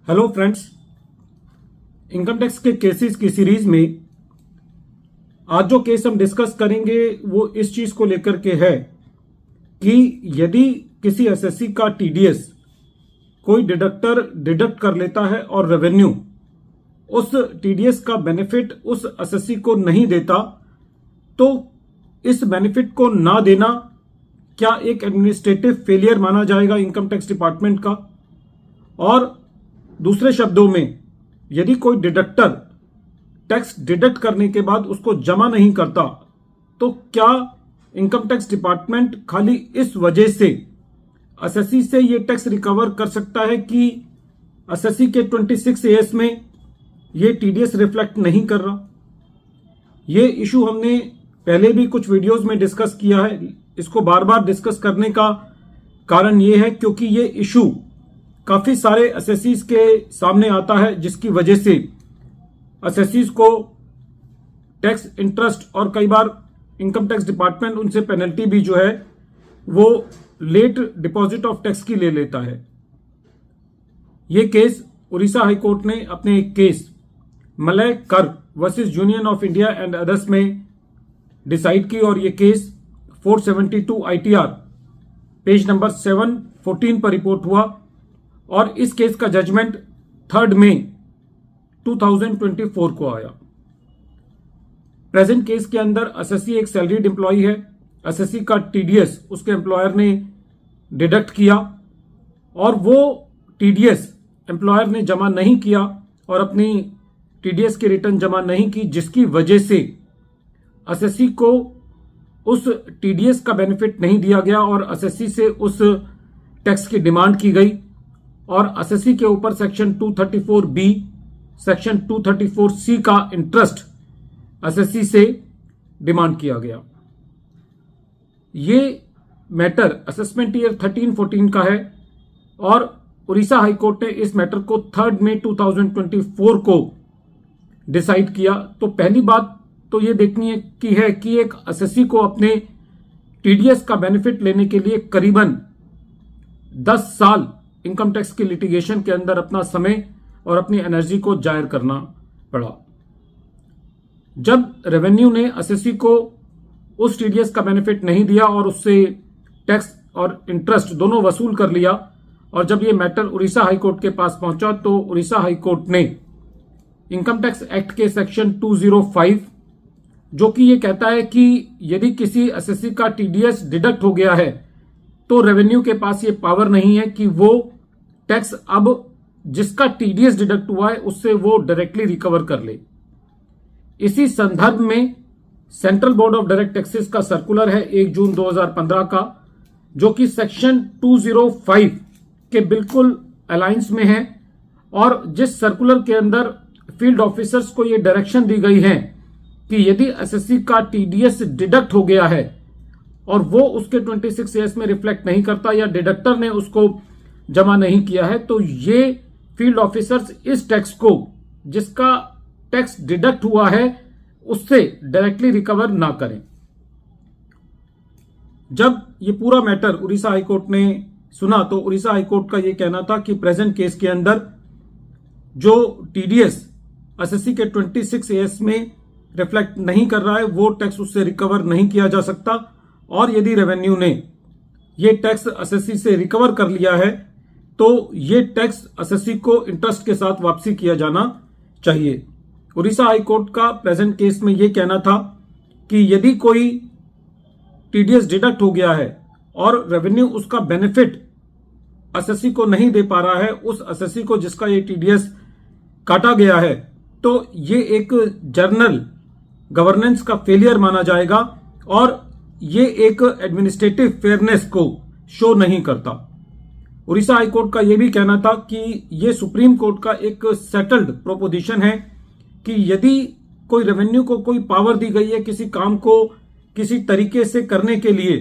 Hello friends, income tax के cases की series में आज जो केस हम डिस्कस करेंगे वो इस चीज को लेकर के है कि यदि किसी एसएससी का टीडीएस कोई डिडक्टर डिडक्ट कर लेता है और रेवेन्यू उस टीडीएस का बेनिफिट उस एसएससी को नहीं देता, तो इस बेनिफिट को ना देना क्या एक एडमिनिस्ट्रेटिव फेलियर माना जाएगा इनकम टैक्स डिपार्टमेंट का। और दूसरे शब्दों में, यदि कोई डिडक्टर टैक्स डिडक्ट करने के बाद उसको जमा नहीं करता, तो क्या इनकम टैक्स डिपार्टमेंट खाली इस वजह से एसएससी से ये टैक्स रिकवर कर सकता है कि एसएससी के 26 एएस में ये टीडीएस रिफ्लेक्ट नहीं कर रहा। ये इशू हमने पहले भी कुछ वीडियोस में डिस्कस किया है। इसको बार बार डिस्कस करने का कारण ये है क्योंकि ये इशू काफी सारे एसएससीज के सामने आता है, जिसकी वजह से एसएससीज को टैक्स इंटरेस्ट और कई बार इनकम टैक्स डिपार्टमेंट उनसे पेनल्टी भी जो है वो लेट डिपॉजिट ऑफ टैक्स की ले लेता है। ये केस उड़ीसा हाईकोर्ट ने अपने एक केस मलय कर versus union of India and others में डिसाइड की और ये केस 472 आईटीआर पेज नंबर 714 पर रिपोर्ट हुआ और इस केस का जजमेंट 3 मई 2024 को आया। प्रेजेंट केस के अंदर एसएससी एक सैलरीड एम्प्लॉय है। एसएससी का टीडीएस उसके एम्प्लॉयर ने डिडक्ट किया और वो टीडीएस एम्प्लॉयर ने जमा नहीं किया और अपनी टीडीएस की रिटर्न जमा नहीं की, जिसकी वजह से एसएससी को उस टीडीएस का बेनिफिट नहीं दिया गया और एसएससी से उस टैक्स की डिमांड की गई और एसएससी के ऊपर सेक्शन 234B, सेक्शन 234C का इंटरेस्ट एसएससी से डिमांड किया गया। ये मैटर असेसमेंट ईयर 13-14 का है और उड़ीसा हाईकोर्ट ने इस मैटर को 3 मई 2024 को डिसाइड किया। तो पहली बात तो ये देखनी है कि एक एसएससी को अपने टीडीएस का बेनिफिट लेने के लिए करीबन 10 साल इनकम टैक्स के लिटिगेशन के अंदर अपना समय और अपनी एनर्जी को जायर करना पड़ा। जब रेवेन्यू ने एसएससी को उस टीडीएस का बेनिफिट नहीं दिया और उससे टैक्स और इंटरेस्ट दोनों वसूल कर लिया और जब ये मैटर उड़ीसा हाईकोर्ट के पास पहुंचा तो उड़ीसा हाईकोर्ट ने इनकम टैक्स एक्ट के सेक्शन 205, जो कि ये कहता है कि यदि किसी एसएससी का टीडीएस डिडक्ट हो गया है तो रेवेन्यू के पास ये पावर नहीं है कि वो टैक्स अब जिसका टीडीएस डिडक्ट हुआ है उससे वो डायरेक्टली रिकवर कर ले। इसी संदर्भ में central board of direct taxes का सर्कुलर है 1 जून 2015 का, जो कि सेक्शन 205 के बिल्कुल अलायंस में है और जिस सर्कुलर के अंदर फील्ड ऑफिसर्स को ये डायरेक्शन दी गई है कि यदि एसएससी का टीडीएस डिडक्ट हो गया है और वो उसके 26 ईयर्स में रिफ्लेक्ट नहीं करता या डिडक्टर ने उसको जमा नहीं किया है, तो ये फील्ड ऑफिसर्स इस टैक्स को जिसका टैक्स डिडक्ट हुआ है उससे डायरेक्टली रिकवर ना करें। जब ये पूरा मैटर उड़ीसा हाईकोर्ट ने सुना तो उड़ीसा हाईकोर्ट का ये कहना था कि प्रेजेंट केस के अंदर जो टीडीएस एसएससी के 26 ईयर्स में रिफ्लेक्ट नहीं कर रहा है वो टैक्स उससे रिकवर नहीं किया जा सकता और यदि रेवेन्यू ने ये टैक्स एसएससी से रिकवर कर लिया है तो ये टैक्स एसएससी को इंटरेस्ट के साथ वापसी किया जाना चाहिए। उड़ीसा हाईकोर्ट का प्रेजेंट केस में ये कहना था कि यदि कोई टीडीएस डिडक्ट हो गया है और रेवेन्यू उसका बेनिफिट एसएससी को नहीं दे पा रहा है, उस एसएससी को जिसका ये टीडीएस काटा गया है, तो ये एक जर्नल गवर्नेंस का फेलियर माना जाएगा और ये एक एडमिनिस्ट्रेटिव फेयरनेस को शो नहीं करता। उड़ीसा हाईकोर्ट का यह भी कहना था कि ये सुप्रीम कोर्ट का एक सेटल्ड प्रोपोजिशन है कि यदि कोई रेवेन्यू को कोई पावर दी गई है किसी काम को किसी तरीके से करने के लिए,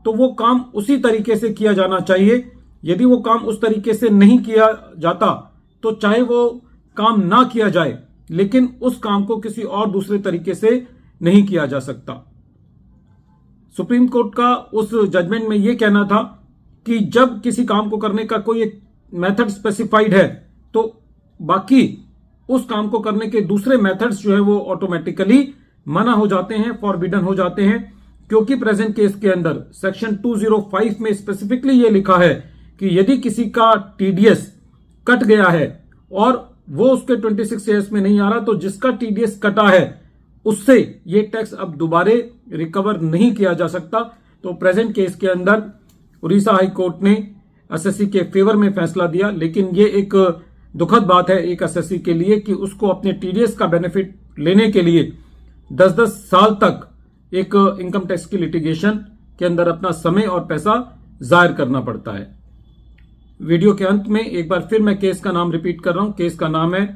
तो वो काम उसी तरीके से किया जाना चाहिए। यदि वो काम उस तरीके से नहीं किया जाता तो चाहे वो काम ना किया जाए, लेकिन उस काम को किसी और दूसरे तरीके से नहीं किया जा सकता। सुप्रीम कोर्ट का उस जजमेंट में यह कहना था कि जब किसी काम को करने का कोई एक मेथड स्पेसिफाइड है तो बाकी उस काम को करने के दूसरे मेथड्स जो है वो ऑटोमेटिकली मना हो जाते हैं, फॉरबिडन हो जाते हैं, क्योंकि प्रेजेंट केस के अंदर सेक्शन 205 में स्पेसिफिकली ये लिखा है कि यदि किसी का टीडीएस कट गया है और वो उसके 26 ईयर्स में नहीं आ रहा, तो जिसका टीडीएस कटा है उससे ये टैक्स अब दोबारे रिकवर नहीं किया जा सकता। तो प्रेजेंट केस के अंदर उड़ीसा हाई कोर्ट ने एसएससी के फेवर में फैसला दिया, लेकिन ये एक दुखद बात है एक एसएससी के लिए कि उसको अपने टीडीएस का बेनिफिट लेने के लिए 10-10 साल तक एक इनकम टैक्स की लिटिगेशन के अंदर अपना समय और पैसा जाहिर करना पड़ता है। वीडियो के अंत में एक बार फिर मैं केस का नाम रिपीट कर रहा हूं। केस का नाम है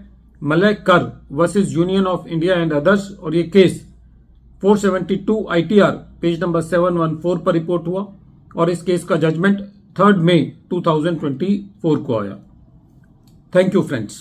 मलय कर versus union of India and others, और ये केस 472 ITR पेज नंबर 714 पर रिपोर्ट हुआ और इस केस का जजमेंट 3 मई 2024 को आया। Thank you friends.